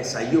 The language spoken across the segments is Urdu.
SIO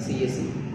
CAC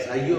SIO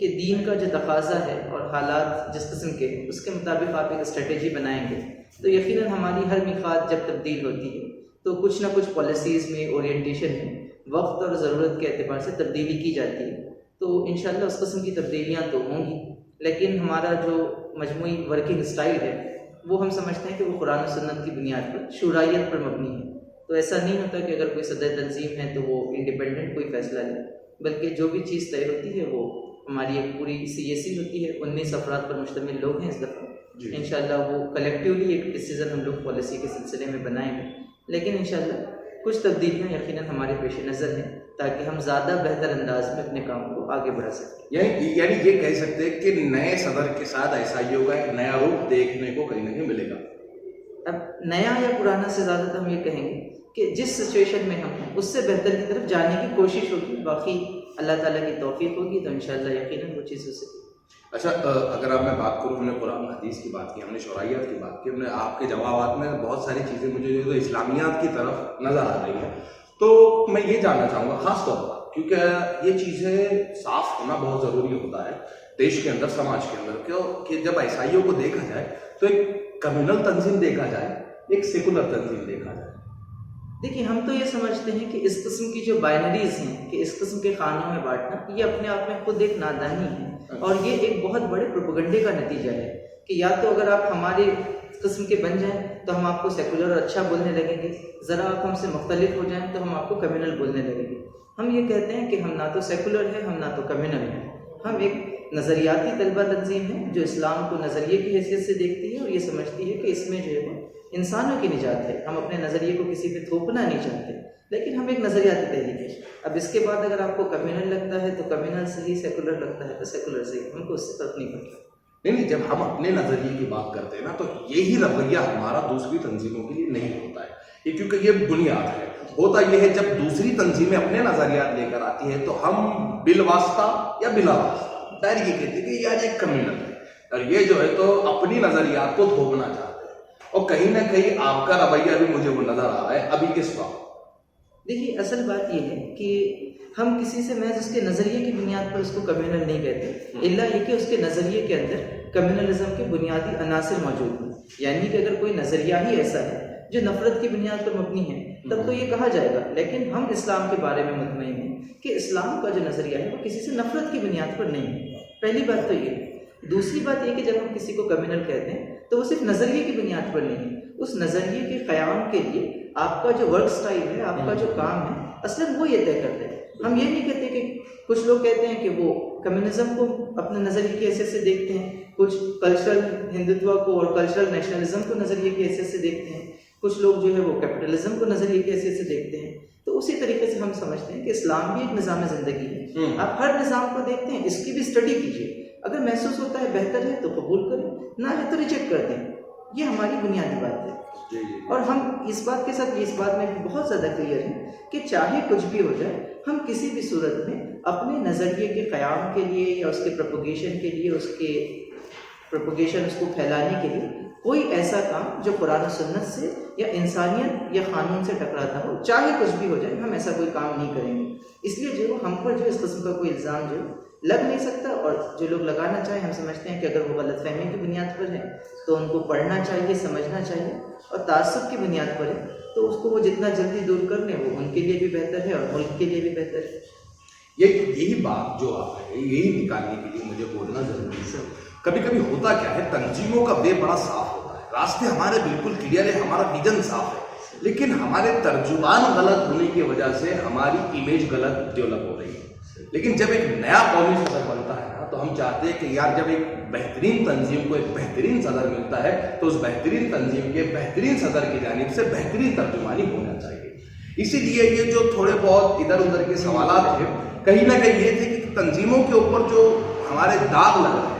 کہ دین کا جو تقاضا ہے اور حالات جس قسم کے اس کے مطابق آپ ایک اسٹریٹجی بنائیں گے تو یقیناً ہماری ہر میقات جب تبدیل ہوتی ہے تو کچھ نہ کچھ پالیسیز میں اورینٹیشن میں وقت اور ضرورت کے اعتبار سے تبدیلی کی جاتی ہے. تو انشاءاللہ اس قسم کی تبدیلیاں تو ہوں گی، لیکن ہمارا جو مجموعی ورکنگ اسٹائل ہے وہ ہم سمجھتے ہیں کہ وہ قرآن و سنت کی بنیاد پر شورائیت پر مبنی ہے. تو ایسا نہیں ہوتا کہ اگر کوئی صدر تنظیم ہے تو وہ انڈیپینڈنٹ کوئی فیصلہ لے، بلکہ جو بھی چیز طے ہوتی ہے وہ ہماری ایک پوری CAC ہوتی ہے، 19 افراد پر مشتمل لوگ ہیں اس دفعہ. انشاءاللہ وہ کلیکٹیولی ایک ڈیسیزن ہم لوگ پالیسی کے سلسلے میں بنائیں گے، لیکن انشاءاللہ کچھ تبدیلیاں یقیناً ہمارے پیش نظر ہیں تاکہ ہم زیادہ بہتر انداز میں اپنے کام کو آگے بڑھا سکیں. یعنی یہ کہہ سکتے ہیں کہ نئے صدر کے ساتھ عیسائیوں کا ایک نیا روپ دیکھنے کو کہیں نہ کہیں ملے گا. اب نیا یا پرانا سے زیادہ تو ہم یہ کہیں گے کہ جس سچویشن میں ہم ہیں اس سے بہتر کی طرف جانے کی کوشش ہوگی، باقی اللہ تعالیٰ کی توفیق ہوگی تو انشاءاللہ یقیناً وہ چیز ہو سکے. اچھا، اگر آپ میں بات کروں، ہم نے قرآن حدیث کی بات کی، ہم نے شرعیات کی بات کی، ہم نے آپ کے جوابات میں بہت ساری چیزیں مجھے جو اسلامیات کی طرف نظر آ رہی ہیں. تو میں یہ جاننا چاہوں گا خاص طور پر کیونکہ یہ چیزیں صاف ہونا بہت ضروری ہوتا ہے دیش کے اندر، سماج کے اندر، کیوں کہ جب عیسائیوں کو دیکھا جائے تو ایک کمیونل تنظیم دیکھا جائے، ایک سیکولر تنظیم دیکھا جائے. دیکھیے ہم تو یہ سمجھتے ہیں کہ اس قسم کی جو بائنریز ہیں کہ اس قسم کے خانوں میں بانٹنا یہ اپنے آپ میں خود ایک نادانی ہے اور یہ ایک بہت بڑے پروپیگنڈے کا نتیجہ ہے کہ یا تو اگر آپ ہمارے قسم کے بن جائیں تو ہم آپ کو سیکولر اور اچھا بولنے لگیں گے، ذرا آپ ہم سے مختلف ہو جائیں تو ہم آپ کو کمیونل بولنے لگیں گے. ہم یہ کہتے ہیں کہ ہم نہ تو سیکولر ہیں، ہم نہ تو کمیونل ہیں، ہم ایک نظریاتی طلبہ تنظیم ہے جو اسلام کو نظریے کی حیثیت سے دیکھتی ہے اور یہ سمجھتی ہے کہ اس میں جو ہے وہ انسانوں کی نجات ہے. ہم اپنے نظریے کو کسی پہ تھوپنا نہیں چاہتے، لیکن ہم ایک نظریاتی تحریک ہے. اب اس کے بعد اگر آپ کو کمیونل لگتا ہے تو کمیونل صحیح، سیکولر لگتا ہے تو سیکولر صحیح، ہم کو اس سے فرق نہیں پڑتا. نہیں، جب ہم اپنے نظریے کی بات کرتے ہیں نا تو یہی رویہ ہمارا دوسری تنظیموں کے لیے نہیں ہوتا ہے، یہ کیونکہ یہ بنیاد ہے. ہوتا یہ ہے جب دوسری تنظیمیں اپنے نظریات لے کر آتی ہیں تو ہم بالواسطہ یا بلا واسطہ ڈائریکٹ یہ کہتے ہیں کہ یار یہ کمیونل ہے، اور یہ جو ہے تو اپنی نظریات کو تھوپنا چاہتے ہیں. اور کہیں نہ کہیں آپ کا رویہ بھی مجھے وہ نظر آ رہا ہے ابھی کس وقت. دیکھیے اصل بات یہ ہے کہ ہم کسی سے محض اس کے نظریے کی بنیاد پر اس کو کمیونل نہیں کہتے، الا یہ کہ اس کے نظریے کے اندر کمیونلزم کے بنیادی عناصر موجود ہیں. یعنی کہ اگر کوئی نظریہ ہی ایسا ہے جو نفرت کی بنیاد پر مبنی ہے تب تو یہ کہا جائے گا، لیکن ہم اسلام کے بارے میں مطمئن ہیں کہ اسلام کا جو نظریہ ہے وہ کسی سے نفرت کی بنیاد پر نہیں ہے. پہلی بات تو یہ. دوسری بات یہ کہ جب ہم کسی کو کمیونل کہتے ہیں تو وہ صرف نظریے کی بنیاد پر نہیں ہے، اس نظریے کے قیام کے لیے آپ کا جو ورک سٹائل ہے، آپ کا جو کام ہے، اصلاً وہ یہ طے کرتے ہیں. ہم یہ نہیں کہتے کہ کچھ لوگ کہتے ہیں کہ وہ کمیونزم کو اپنے نظریے کی حیثیت سے دیکھتے ہیں، کچھ کلچرل ہندوتوا کو اور کلچرل نیشنلزم کو نظریے کی حیثیت سے دیکھتے ہیں، کچھ لوگ جو ہے وہ کیپٹلزم کو نظریے کی حیثیت سے دیکھتے ہیں. تو اسی طریقے سے ہم سمجھتے ہیں کہ اسلام بھی ایک نظام زندگی ہے. آپ ہر نظام کو دیکھتے ہیں، اس کی بھی اسٹڈی کیجیے، اگر محسوس ہوتا ہے بہتر ہے تو قبول کریں، نہ ہے تو ریجیکٹ کر دیں. یہ ہماری بنیادی بات ہے. اور ہم اس بات کے ساتھ اس بات میں بھی بہت زیادہ کلیئر ہیں کہ چاہے کچھ بھی ہو جائے ہم کسی بھی صورت میں اپنے نظریے کے قیام کے لیے یا اس کے پروپوگیشن کے لیے، اس کو پھیلانے کے لیے کوئی ایسا کام جو قرآن و سنت سے یا انسانیت یا قانون سے ٹکراتا ہو، چاہے کچھ بھی ہو جائے، ہم ایسا کوئی کام نہیں کریں گے. اس لیے جو ہم پر جو اس قسم کا کوئی الزام جو لگ نہیں سکتا، اور جو لوگ لگانا چاہیں ہم سمجھتے ہیں کہ اگر وہ غلط فہمی کی بنیاد پر ہے تو ان کو پڑھنا چاہیے، سمجھنا چاہیے، اور تعصب کی بنیاد پر ہے تو اس کو وہ جتنا جلدی دور کر لیں وہ ان کے لیے بھی بہتر ہے اور ملک کے لیے بھی بہتر ہے. یہی بات جو آپ ہے یہی نکالنے کے لیے مجھے بولنا ضروری ہے. کبھی کبھی ہوتا کیا ہے، تنظیموں کا وے بڑا صاف ہوتا ہے، راستے ہمارے بالکل کلیئر ہے، ہمارا ویژن صاف ہے، لیکن ہمارے ترجمان غلط ہونے کی وجہ سے ہماری امیج غلط ڈیولپ ہو رہی ہے. لیکن جب ایک نیا قومی صدر بنتا ہے نا تو ہم چاہتے ہیں کہ یار جب ایک بہترین تنظیم کو ایک بہترین صدر ملتا ہے تو اس بہترین تنظیم کے بہترین صدر کی جانب سے بہترین ترجمانی ہونا چاہیے. اسی لیے یہ جو تھوڑے بہت ادھر ادھر کے سوالات تھے کہیں نہ کہیں یہ تھے کہ تنظیموں کے اوپر جو ہمارے داغ لگ رہے ہیں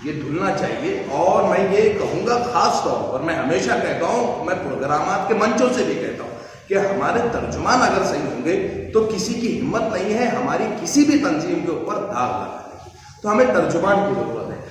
یہ دھلنا چاہیے. اور میں یہ کہوں گا خاص طور پر، میں ہمیشہ کہتا ہوں، میں پروگرامات کے منچوں سے بھی کہتا ہوں کہ ہمارے ترجمان اگر صحیح ہوں گے تو کسی کی ہمت نہیں ہے ہماری کسی بھی تنظیم کے اوپر داغ لگانے کی. تو ہمیں ترجمان کی ضرورت ہے.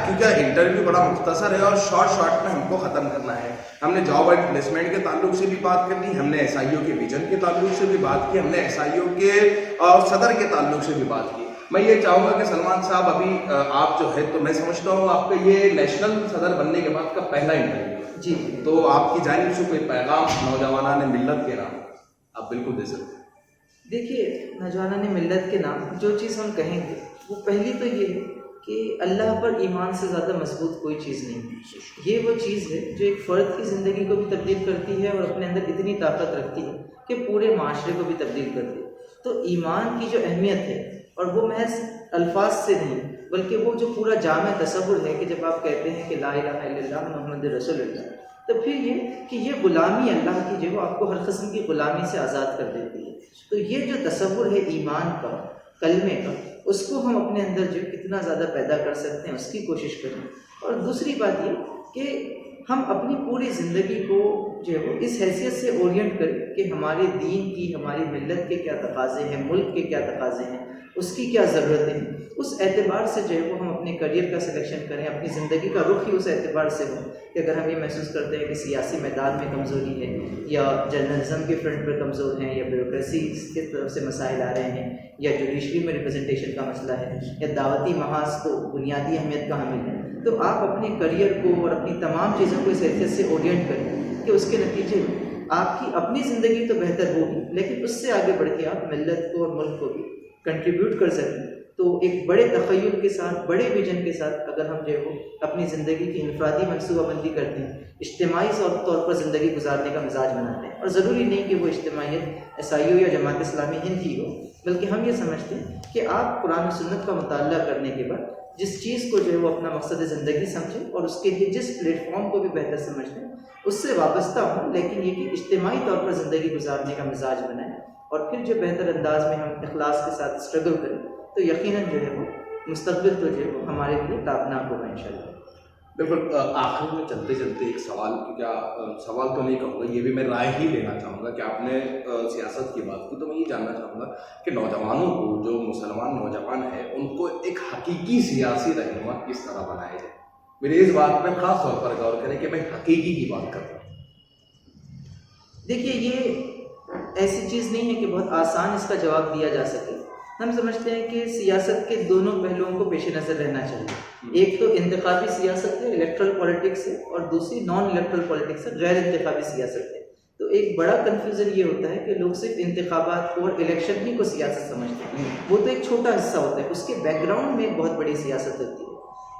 کیونکہ انٹرویو بڑا مختصر ہے اور شارٹ میں ہم کو ختم کرنا ہے. ہم نے جاب اینڈ پلیسمنٹ کے تعلق سے بھی بات کر لی، ہم نے ایس آئی او کے ویژن کے تعلق سے بھی بات کی، ہم نے ایس آئی او کے اور صدر کے تعلق سے بھی بات کی. میں یہ چاہوں گا کہ سلمان صاحب ابھی آپ جو ہے تو میں سمجھتا ہوں آپ کا یہ نیشنل صدر بننے کے بعد کا پہلا انٹرویو ہے جی تو آپ کی جانب سے کوئی پیغام نوجوانان ملت کے نام آپ بالکل دے سکتے ہیں. دیکھیے نوجوانان ملت کے نام جو چیز ہم کہیں گے وہ پہلی تو یہ ہے کہ اللہ پر ایمان سے زیادہ مضبوط کوئی چیز نہیں ہے. یہ وہ چیز ہے جو ایک فرد کی زندگی کو بھی تبدیل کرتی ہے اور اپنے اندر اتنی طاقت رکھتی ہے کہ پورے معاشرے کو بھی تبدیل کرتی ہے. تو ایمان کی جو اہمیت ہے اور وہ محض الفاظ سے نہیں بلکہ وہ جو پورا جامع تصور ہے کہ جب آپ کہتے ہیں کہ لا الہ الا اللہ محمد رسول اللہ تو پھر یہ کہ یہ غلامی اللہ کی جو آپ کو ہر قسم کی غلامی سے آزاد کر دیتی ہے. تو یہ جو تصور ہے ایمان کا کلمے کا اس کو ہم اپنے اندر جو کتنا زیادہ پیدا کر سکتے ہیں اس کی کوشش کریں. اور دوسری بات یہ کہ ہم اپنی پوری زندگی کو جو ہے وہ اس حیثیت سے اورینٹ کریں کہ ہمارے دین کی ہماری ملت کے کیا تقاضے ہیں ملک کے کیا تقاضے ہیں اس کی کیا ضرورتیں ہیں. اس اعتبار سے جو ہے وہ ہم اپنے کریئر کا سلیکشن کریں اپنی زندگی کا رخ ہی اس اعتبار سے ہو کہ اگر ہم یہ محسوس کرتے ہیں کہ سیاسی میدان میں کمزوری ہے یا جرنلزم کے فرنٹ پر کمزور ہیں یا بیوروکریسی کی طرف سے مسائل آ رہے ہیں یا جوڈیشری میں ریپرزنٹیشن کا مسئلہ ہے یا دعوتی محاذ تو بنیادی اہمیت کا حامل ہے تو آپ اپنے کریئر کو اور اپنی تمام چیزوں کو اس حیثیت سے اورینٹ کریں کہ اس کے نتیجے میں آپ کی اپنی زندگی تو بہتر ہوگی لیکن اس سے آگے بڑھ کے آپ ملت کو اور ملک کو بھی کنٹریبیوٹ کر سکیں. تو ایک بڑے تخیل کے ساتھ بڑے ویژن کے ساتھ اگر ہم جو ہے وہ اپنی زندگی کی انفرادی منصوبہ بندی کرتے ہیں اجتماعی طور پر زندگی گزارنے کا مزاج بناتے ہیں اور ضروری نہیں کہ وہ اجتماعیت ایس آئی او یا جماعت اسلامی ہند ہی ہو بلکہ ہم یہ سمجھتے ہیں کہ آپ قرآن و سنت کا مطالعہ کرنے کے بعد جس چیز کو جو ہے وہ اپنا مقصد زندگی سمجھیں اور اس کے لیے جس پلیٹ فارم کو بھی بہتر سمجھتے ہیں اس سے وابستہ ہوں لیکن یہ کہ اجتماعی طور پر زندگی گزارنے کا مزاج بنائیں اور پھر جو بہتر انداز میں ہم اخلاص کے ساتھ اسٹرگل کریں تو یقیناً جو ہے وہ مستقبل تو جو ہے وہ ہمارے لیے تابناک ہوگا انشاءاللہ. بالکل. آخر میں چلتے چلتے ایک سوال کیا سوال تو نہیں کہوں گا یہ بھی میں رائے ہی لینا چاہوں گا کہ آپ نے سیاست کی بات کی تو میں یہ جاننا چاہوں گا کہ نوجوانوں کو جو مسلمان نوجوان ہیں ان کو ایک حقیقی سیاسی رہنما کس طرح بنایا جائے. میرے اس بات میں خاص طور پر غور کریں کہ میں حقیقی کی بات کر رہا ہوں. دیکھیے یہ ایسی چیز نہیں ہے کہ بہت آسان اس کا جواب دیا جا سکے. ہم سمجھتے ہیں کہ سیاست کے دونوں پہلوؤں کو پیش نظر رہنا چاہیے. ایک تو انتخابی سیاست ہے الیکٹرل پولیٹکس ہے اور دوسری نان الیکٹرل پولیٹکس ہے غیر انتخابی سیاست ہے. تو ایک بڑا کنفیوژن یہ ہوتا ہے کہ لوگ صرف انتخابات کو اور الیکشن ہی کو سیاست سمجھتے ہیں. وہ تو ایک چھوٹا حصہ ہوتا ہے اس کے بیک گراؤنڈ میں ایک بہت بڑی سیاست ہوتی ہے.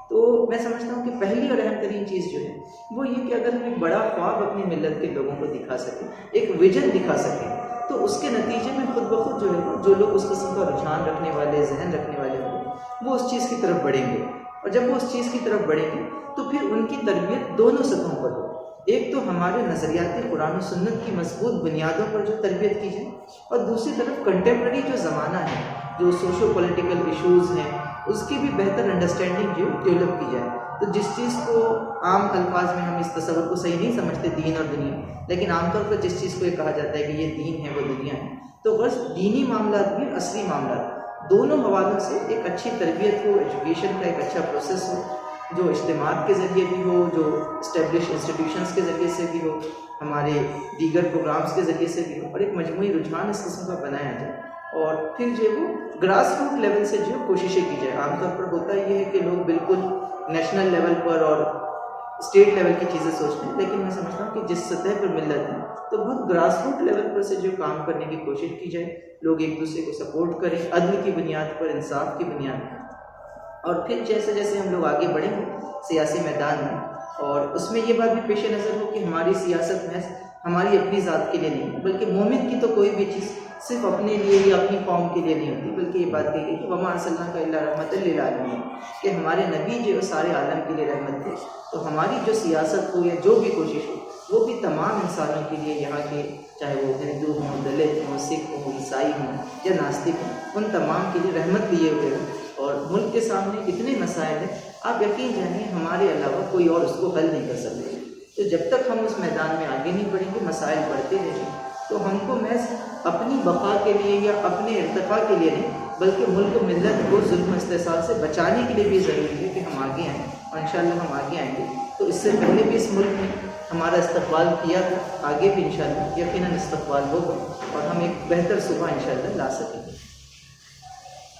تو میں سمجھتا ہوں کہ پہلی اور اہم ترین چیز جو ہے وہ یہ کہ اگر ہم ایک بڑا خواب اپنی ملت کے لوگوں کو دکھا سکیں ایک ویژن دکھا سکیں تو اس کے نتیجے میں خود بخود جو ہے جو لوگ اس قسم کا رجحان رکھنے والے ذہن رکھنے والے ہوں گے وہ اس چیز کی طرف بڑھیں گے. اور جب وہ اس چیز کی طرف بڑھیں گے تو پھر ان کی تربیت دونوں سطحوں پر ہو. ایک تو ہمارے نظریاتی قرآن و سنت کی مضبوط بنیادوں پر جو تربیت کی جائے اور دوسری طرف کنٹمپریری جو زمانہ ہے جو سوشو پولیٹیکل ایشوز ہیں اس کی بھی بہتر انڈرسٹینڈنگ جو ڈیولپ کی جائے. تو جس چیز کو عام الفاظ میں ہم اس تصور کو صحیح نہیں سمجھتے دین اور دنیا لیکن عام طور پر جس چیز کو یہ کہا جاتا ہے کہ یہ دین ہے وہ دنیا ہے تو غرض دینی معاملات بھی اصلی معاملات دونوں حوالوں سے ایک اچھی تربیت ہو ایجوکیشن کا ایک اچھا پروسیس ہو جو اجتماعات کے ذریعے بھی ہو جو اسٹیبلش انسٹیٹیوشنس کے ذریعے سے بھی ہو ہمارے دیگر پروگرامز کے ذریعے سے بھی ہو اور ایک مجموعی رجحان اس قسم کا بنایا جائے. اور پھر جو وہ گراس روٹ لیول سے جو کوششیں کی جائے. عام طور پر ہوتا یہ ہے کہ لوگ بالکل نیشنل لیول پر اور اسٹیٹ لیول کی چیزیں سوچتے ہیں لیکن میں سمجھتا ہوں کہ جس سطح پر ملت ہے تو بہت گراس روٹ لیول پر سے جو کام کرنے کی کوشش کی جائے لوگ ایک دوسرے کو سپورٹ کریں عدل کی بنیاد پر انصاف کی بنیاد پر اور پھر جیسے جیسے ہم لوگ آگے بڑھیں گے سیاسی میدان میں اور اس میں یہ بات بھی پیش نظر ہو کہ ہماری سیاست محض ہماری اپنی ذات کے لیے نہیں بلکہ مومن کی تو کوئی بھی چیز صرف اپنے لیے یا اپنی قوم کے لیے نہیں ہوتی بلکہ یہ بات کہی گئی کہ وما ارسلناک الا رحمۃ للعالمین کہ ہمارے نبی جو سارے عالم کے لیے رحمت تھے. تو ہماری جو سیاست ہو یا جو بھی کوشش ہو وہ بھی تمام انسانوں کے لیے یہاں کے چاہے وہ ہندو ہوں دلت ہوں سکھ ہوں عیسائی ہوں یا ناستک ہوں ان تمام کے لیے رحمت لیے ہوئے ہوں. اور ملک کے سامنے اتنے مسائل ہیں آپ یقین جانیے ہمارے علاوہ کوئی اور اس کو حل نہیں کر سکتے. تو جب تک ہم اس میدان میں آگے نہیں بڑھیں گے مسائل بڑھتے رہیں تو ہم کو محض اپنی بقا کے لیے یا اپنے ارتقاء کے لیے نہیں بلکہ ملک و ملت کو ظلم و استحصال سے بچانے کے لیے بھی ضروری ہے کہ ہم آگے آئیں اور انشاءاللہ ہم آگے آئیں گے. تو اس سے پہلے بھی اس ملک میں ہمارا استقبال کیا تھا آگے بھی انشاءاللہ یقیناً استقبال ہوگا اور ہم ایک بہتر صبح انشاءاللہ لا سکیں گے.